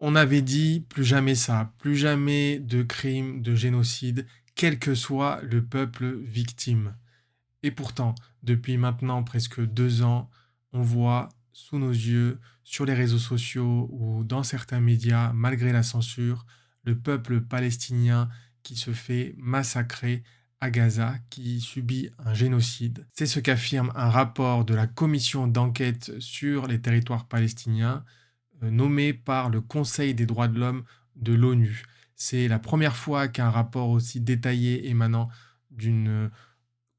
On avait dit plus jamais ça, plus jamais de crimes, de génocide, quel que soit le peuple victime. Et pourtant, depuis maintenant presque 2 ans, on voit sous nos yeux, sur les réseaux sociaux ou dans certains médias, malgré la censure, le peuple palestinien qui se fait massacrer à Gaza, qui subit un génocide. C'est ce qu'affirme un rapport de la commission d'enquête sur les territoires palestiniens, nommé par le Conseil des droits de l'homme de l'ONU. C'est la première fois qu'un rapport aussi détaillé émanant d'une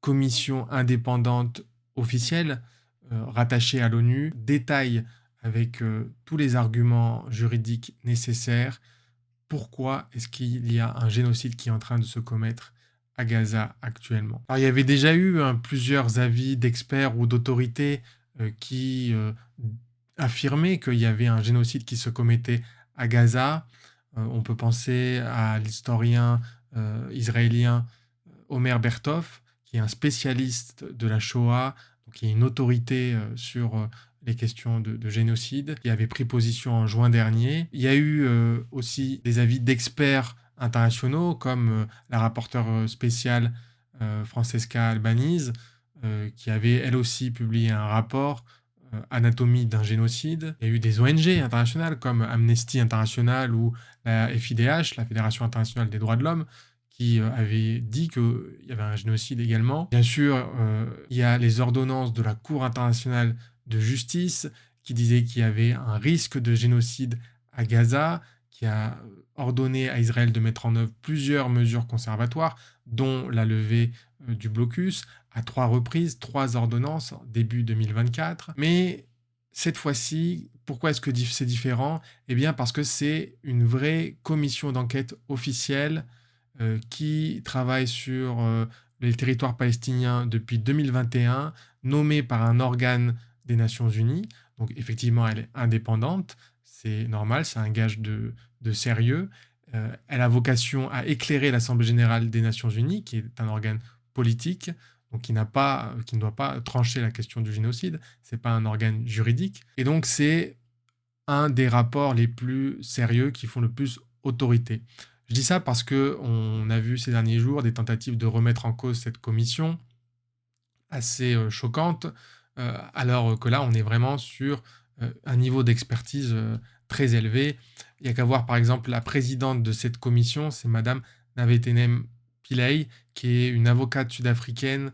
commission indépendante officielle, rattachée à l'ONU, détaille avec tous les arguments juridiques nécessaires pourquoi est-ce qu'il y a un génocide qui est en train de se commettre à Gaza actuellement. Alors, il y avait déjà eu plusieurs avis d'experts ou d'autorités qui affirmaient qu'il y avait un génocide qui se commettait à Gaza. On peut penser à l'historien israélien Omer Bertov, qui est un spécialiste de la Shoah, donc qui est une autorité sur les questions de génocide, qui avait pris position en juin dernier. Il y a eu aussi des avis d'experts internationaux, comme la rapporteure spéciale Francesca Albanese, qui avait elle aussi publié un rapport Anatomie d'un génocide. Il y a eu des ONG internationales comme Amnesty International ou la FIDH, la Fédération internationale des droits de l'homme, qui avait dit qu'il y avait un génocide également. Bien sûr, il y a les ordonnances de la Cour internationale de justice qui disaient qu'il y avait un risque de génocide à Gaza, qui a ordonné à Israël de mettre en œuvre plusieurs mesures conservatoires, dont la levée du blocus, à 3 reprises, 3 ordonnances, début 2024. Mais cette fois-ci, pourquoi est-ce que c'est différent? Eh bien parce que c'est une vraie commission d'enquête officielle qui travaille sur les territoires palestiniens depuis 2021, nommée par un organe des Nations Unies. Donc effectivement, elle est indépendante, c'est normal, c'est un gage de sérieux. Elle a vocation à éclairer l'Assemblée générale des Nations Unies, qui est un organe politique, donc qui ne doit pas trancher la question du génocide, c'est pas un organe juridique. Et donc c'est un des rapports les plus sérieux qui font le plus autorité. Je dis ça parce que on a vu ces derniers jours des tentatives de remettre en cause cette commission, assez choquantes, alors que là, on est vraiment sur un niveau d'expertise très élevé. Il y a qu'à voir par exemple la présidente de cette commission, c'est Madame Navetenem Pillay, qui est une avocate sud-africaine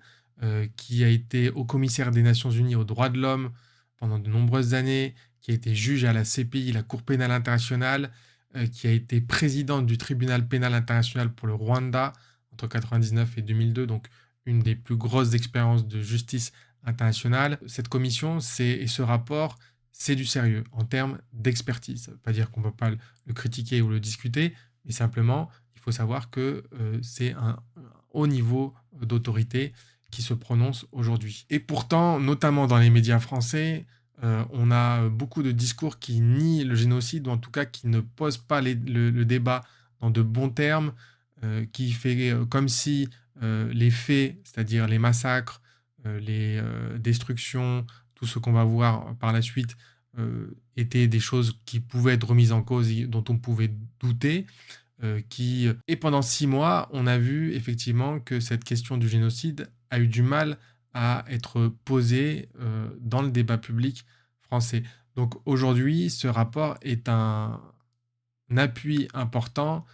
qui a été haut commissaire des Nations Unies aux droits de l'homme pendant de nombreuses années, qui a été juge à la CPI, la Cour pénale internationale, qui a été présidente du tribunal pénal international pour le Rwanda entre 1999 et 2002, donc une des plus grosses expériences de justice internationale. Cette commission et ce rapport, c'est du sérieux en termes d'expertise. Ça ne veut pas dire qu'on ne peut pas le critiquer ou le discuter, mais simplement, il faut savoir que c'est un haut niveau d'autorité qui se prononce aujourd'hui. Et pourtant, notamment dans les médias français, on a beaucoup de discours qui nient le génocide, ou en tout cas qui ne posent pas le débat dans de bons termes, qui fait comme si les faits, c'est-à-dire les massacres, les destructions, tout ce qu'on va voir par la suite, étaient des choses qui pouvaient être remises en cause et dont on pouvait douter. Et pendant 6 mois, on a vu effectivement que cette question du génocide a eu du mal à être posée dans le débat public français. Donc aujourd'hui, ce rapport est un appui important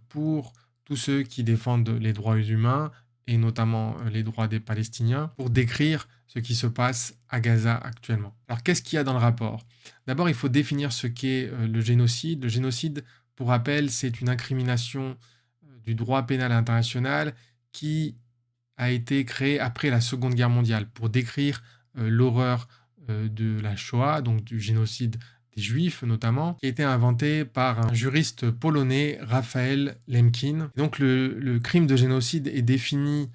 pour tous ceux qui défendent les droits humains et notamment les droits des Palestiniens pour décrire ce qui se passe à Gaza actuellement. Alors qu'est-ce qu'il y a dans le rapport? D'abord, il faut définir ce qu'est le génocide. Le génocide, pour rappel, c'est une incrimination du droit pénal international qui a été créée après la Seconde Guerre mondiale pour décrire l'horreur de la Shoah, donc du génocide des Juifs notamment, qui a été inventé par un juriste polonais, Raphaël Lemkin. Et donc le crime de génocide est défini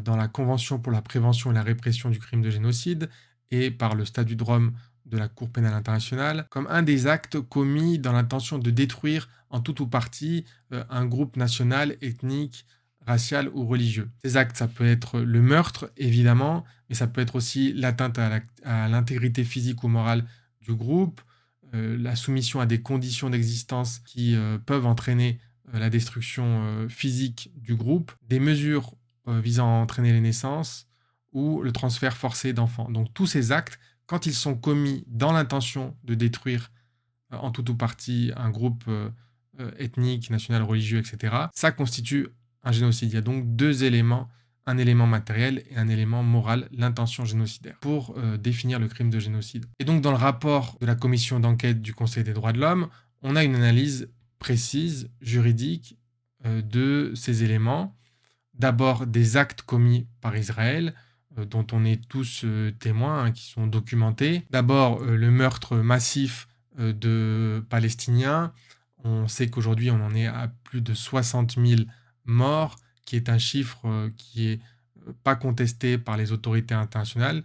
dans la Convention pour la prévention et la répression du crime de génocide et par le statut de Rome de la Cour pénale internationale comme un des actes commis dans l'intention de détruire en tout ou partie un groupe national, ethnique, racial ou religieux. Ces actes, ça peut être le meurtre, évidemment, mais ça peut être aussi l'atteinte à l'intégrité physique ou morale du groupe, la soumission à des conditions d'existence qui peuvent entraîner la destruction physique du groupe, des mesures visant à entraîner les naissances ou le transfert forcé d'enfants. Donc tous ces actes, quand ils sont commis dans l'intention de détruire en tout ou partie un groupe ethnique, national, religieux, etc., ça constitue un génocide. Il y a donc deux éléments, un élément matériel et un élément moral, l'intention génocidaire, pour définir le crime de génocide. Et donc dans le rapport de la commission d'enquête du Conseil des droits de l'homme, on a une analyse précise, juridique, de ces éléments. D'abord des actes commis par Israël, dont on est tous témoins, hein, qui sont documentés. D'abord le meurtre massif de Palestiniens. On sait qu'aujourd'hui on en est à plus de 60 000 morts, qui est un chiffre qui est pas contesté par les autorités internationales,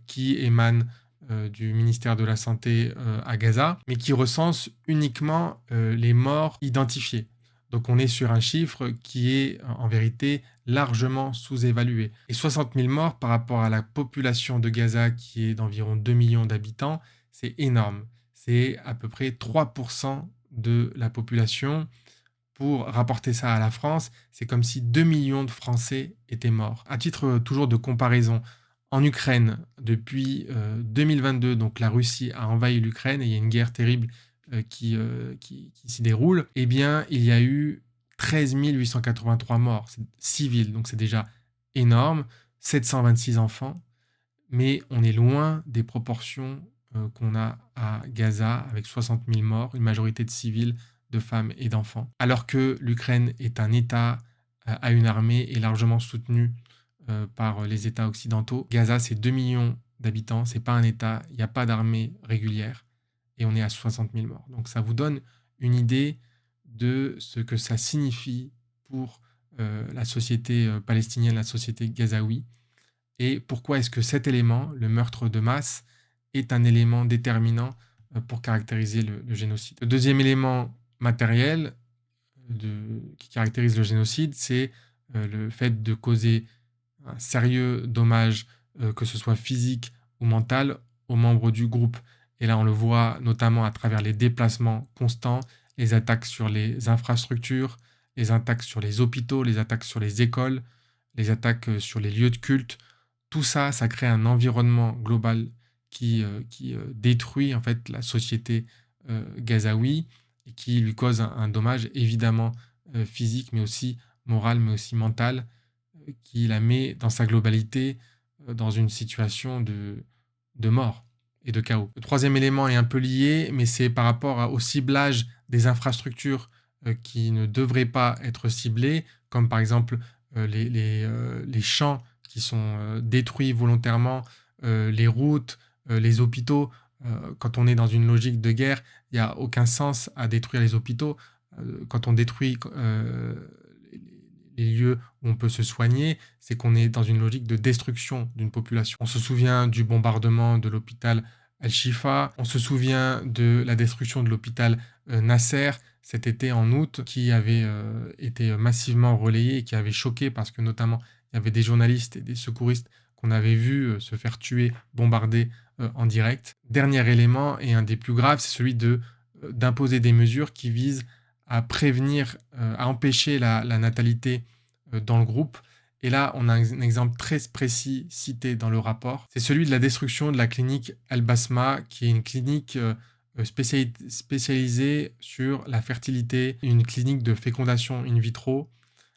qui émane du ministère de la Santé à Gaza, mais qui recense uniquement les morts identifiés. Donc on est sur un chiffre qui est en vérité largement sous-évalué. Et 60 000 morts par rapport à la population de Gaza qui est d'environ 2 millions d'habitants, c'est énorme. C'est à peu près 3% de la population. Pour rapporter ça à la France, c'est comme si 2 millions de Français étaient morts. À titre toujours de comparaison, en Ukraine, depuis 2022, donc la Russie a envahi l'Ukraine et il y a une guerre terrible qui s'y déroule, eh bien, il y a eu 13 883 morts civils, donc c'est déjà énorme, 726 enfants, mais on est loin des proportions qu'on a à Gaza, avec 60 000 morts, une majorité de civils, de femmes et d'enfants. Alors que l'Ukraine est un État, a une armée et largement soutenu par les États occidentaux. Gaza, c'est 2 millions d'habitants, c'est pas un État, il n'y a pas d'armée régulière, et on est à 60 000 morts. Donc ça vous donne une idée de ce que ça signifie pour la société palestinienne, la société gazaoui, et pourquoi est-ce que cet élément, le meurtre de masse, est un élément déterminant pour caractériser le génocide. Le deuxième élément matériel qui caractérise le génocide, c'est le fait de causer un sérieux dommage, que ce soit physique ou mental, aux membres du groupe. Et là, on le voit notamment à travers les déplacements constants, les attaques sur les infrastructures, les attaques sur les hôpitaux, les attaques sur les écoles, les attaques sur les lieux de culte. Tout ça, ça crée un environnement global qui détruit en fait la société gazaoui et qui lui cause un dommage évidemment physique, mais aussi moral, mais aussi mental, qui la met dans sa globalité dans une situation de mort et de chaos. Le troisième élément est un peu lié, mais c'est par rapport au ciblage des infrastructures qui ne devraient pas être ciblées, comme par exemple les champs qui sont détruits volontairement, les routes, les hôpitaux. Quand on est dans une logique de guerre, il n'y a aucun sens à détruire les hôpitaux. Quand on détruit les lieux où on peut se soigner, c'est qu'on est dans une logique de destruction d'une population. On se souvient du bombardement de l'hôpital Al-Shifa, on se souvient de la destruction de l'hôpital Nasser cet été en août, qui avait été massivement relayé et qui avait choqué parce que notamment il y avait des journalistes et des secouristes qu'on avait vus se faire tuer, bombarder en direct. Dernier élément, et un des plus graves, c'est celui d'imposer des mesures qui visent à prévenir, à empêcher la natalité dans le groupe. Et là, on a un exemple très précis cité dans le rapport. C'est celui de la destruction de la clinique Al-Basma, qui est une clinique spécialisée sur la fertilité, une clinique de fécondation in vitro,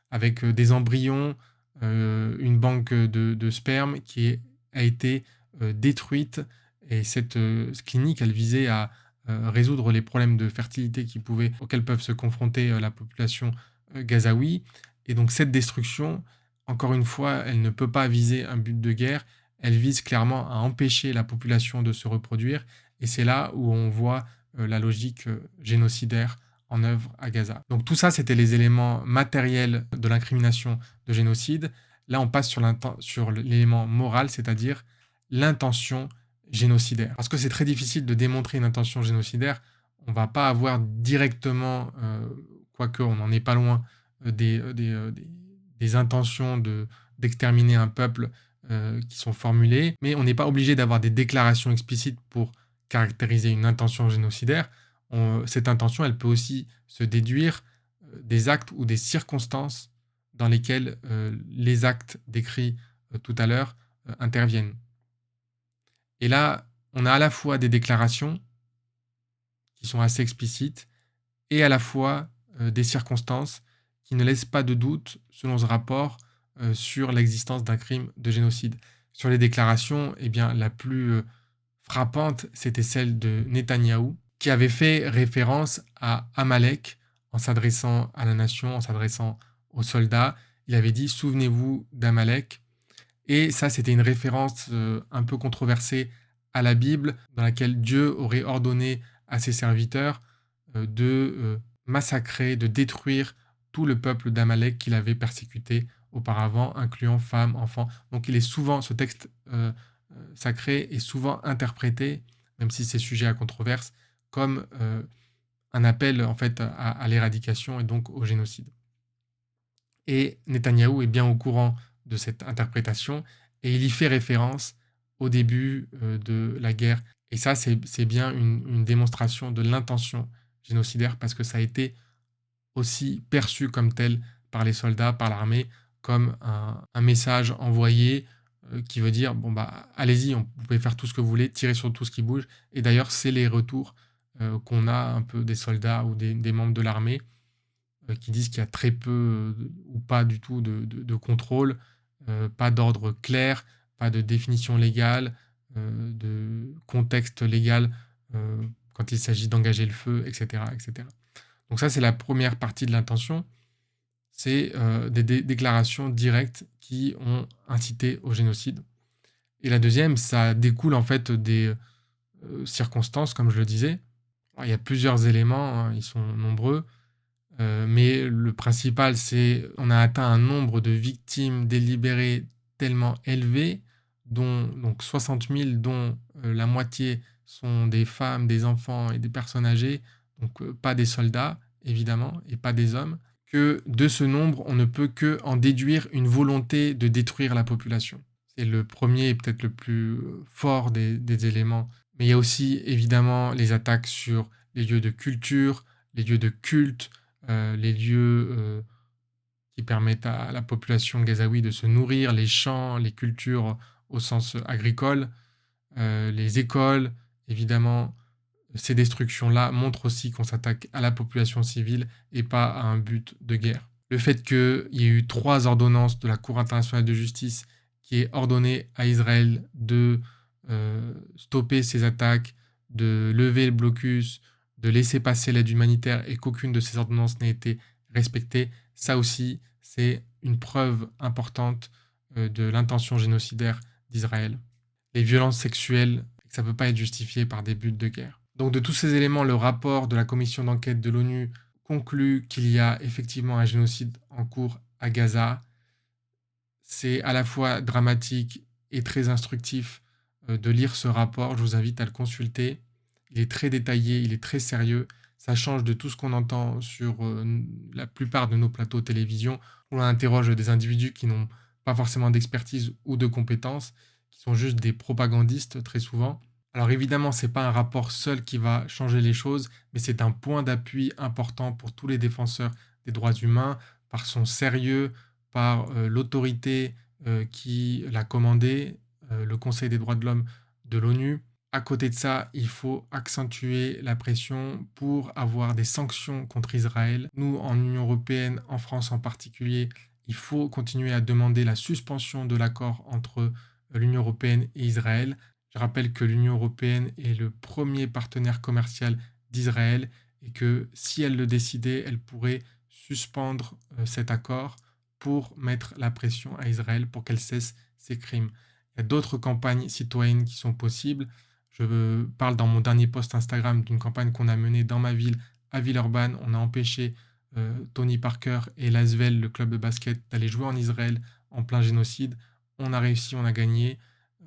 avec des embryons, une banque de sperme qui a été détruite. Et cette clinique, elle visait à résoudre les problèmes de fertilité auxquels peuvent se confronter la population gazaoui. Et donc cette destruction, encore une fois, elle ne peut pas viser un but de guerre, elle vise clairement à empêcher la population de se reproduire. Et c'est là où on voit la logique génocidaire en œuvre à Gaza. Donc tout ça, c'était les éléments matériels de l'incrimination de génocide. Là, on passe sur l'élément moral, c'est-à-dire l'intention génocidaire. Parce que c'est très difficile de démontrer une intention génocidaire. On ne va pas avoir directement, quoique on n'en est pas loin, des intentions d'exterminer un peuple qui sont formulées, mais on n'est pas obligé d'avoir des déclarations explicites pour caractériser une intention génocidaire, cette intention, elle peut aussi se déduire des actes ou des circonstances dans lesquelles les actes décrits tout à l'heure interviennent. Et là, on a à la fois des déclarations qui sont assez explicites et à la fois des circonstances qui ne laissent pas de doute, selon ce rapport, sur l'existence d'un crime de génocide. Sur les déclarations, eh bien, la plus frappante, c'était celle de Netanyahou, qui avait fait référence à Amalek en s'adressant à la nation, en s'adressant aux soldats. Il avait dit: «Souvenez-vous d'Amalek». Et ça, c'était une référence un peu controversée à la Bible, dans laquelle Dieu aurait ordonné à ses serviteurs de massacrer, de détruire tout le peuple d'Amalek qu'il avait persécuté auparavant, incluant femmes, enfants. Donc il est souvent, ce texte sacré est souvent interprété, même si c'est sujet à controverse, comme un appel en fait à l'éradication et donc au génocide. Et Netanyahou est bien au courant de cette interprétation et il y fait référence au début de la guerre. Et ça, c'est bien une démonstration de l'intention génocidaire parce que ça a été aussi perçu comme tel par les soldats, par l'armée, comme un message envoyé qui veut dire, bon bah allez-y, vous pouvez faire tout ce que vous voulez, tirer sur tout ce qui bouge. Et d'ailleurs, c'est les retours qu'on a un peu des soldats ou des membres de l'armée qui disent qu'il y a très peu ou pas du tout de contrôle, pas d'ordre clair, pas de définition légale, de contexte légal quand il s'agit d'engager le feu, etc., etc. Donc ça, c'est la première partie de l'intention, c'est des déclarations directes qui ont incité au génocide. Et la deuxième, ça découle en fait des circonstances, comme je le disais. Alors, il y a plusieurs éléments, hein, ils sont nombreux. Mais le principal, c'est on a atteint un nombre de victimes délibérées tellement élevé, dont donc 60 000, dont la moitié sont des femmes, des enfants et des personnes âgées, donc pas des soldats, évidemment, et pas des hommes, que de ce nombre, on ne peut qu'en déduire une volonté de détruire la population. C'est le premier et peut-être le plus fort des éléments. Mais il y a aussi évidemment les attaques sur les lieux de culture, les lieux de culte, les lieux qui permettent à la population gazaoui de se nourrir, les champs, les cultures au sens agricole, les écoles, évidemment. Ces destructions-là montrent aussi qu'on s'attaque à la population civile et pas à un but de guerre. Le fait qu'il y ait eu 3 ordonnances de la Cour internationale de justice qui ait ordonné à Israël de stopper ces attaques, de lever le blocus, de laisser passer l'aide humanitaire et qu'aucune de ces ordonnances n'ait été respectée, ça aussi, c'est une preuve importante de l'intention génocidaire d'Israël. Les violences sexuelles, ça ne peut pas être justifié par des buts de guerre. Donc de tous ces éléments, le rapport de la commission d'enquête de l'ONU conclut qu'il y a effectivement un génocide en cours à Gaza. C'est à la fois dramatique et très instructif de lire ce rapport. Je vous invite à le consulter. Il est très détaillé, il est très sérieux. Ça change de tout ce qu'on entend sur la plupart de nos plateaux télévision où on interroge des individus qui n'ont pas forcément d'expertise ou de compétences, qui sont juste des propagandistes très souvent. Alors évidemment, ce n'est pas un rapport seul qui va changer les choses, mais c'est un point d'appui important pour tous les défenseurs des droits humains, par son sérieux, par l'autorité qui l'a commandé, le Conseil des droits de l'homme de l'ONU. À côté de ça, il faut accentuer la pression pour avoir des sanctions contre Israël. Nous, en Union européenne, en France en particulier, il faut continuer à demander la suspension de l'accord entre l'Union européenne et Israël. Je rappelle que l'Union européenne est le premier partenaire commercial d'Israël et que si elle le décidait, elle pourrait suspendre cet accord pour mettre la pression à Israël pour qu'elle cesse ses crimes. Il y a d'autres campagnes citoyennes qui sont possibles. Je parle dans mon dernier post Instagram d'une campagne qu'on a menée dans ma ville, à Villeurbanne. On a empêché Tony Parker et l'Asvel, le club de basket, d'aller jouer en Israël en plein génocide. On a réussi, on a gagné.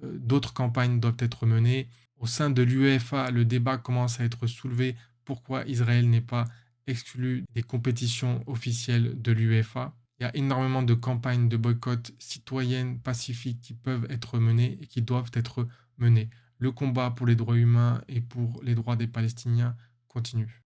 D'autres campagnes doivent être menées. Au sein de l'UEFA, le débat commence à être soulevé. Pourquoi Israël n'est pas exclu des compétitions officielles de l'UEFA? Il y a énormément de campagnes de boycott citoyennes pacifiques qui peuvent être menées et qui doivent être menées. le combat pour les droits humains et pour les droits des Palestiniens continue.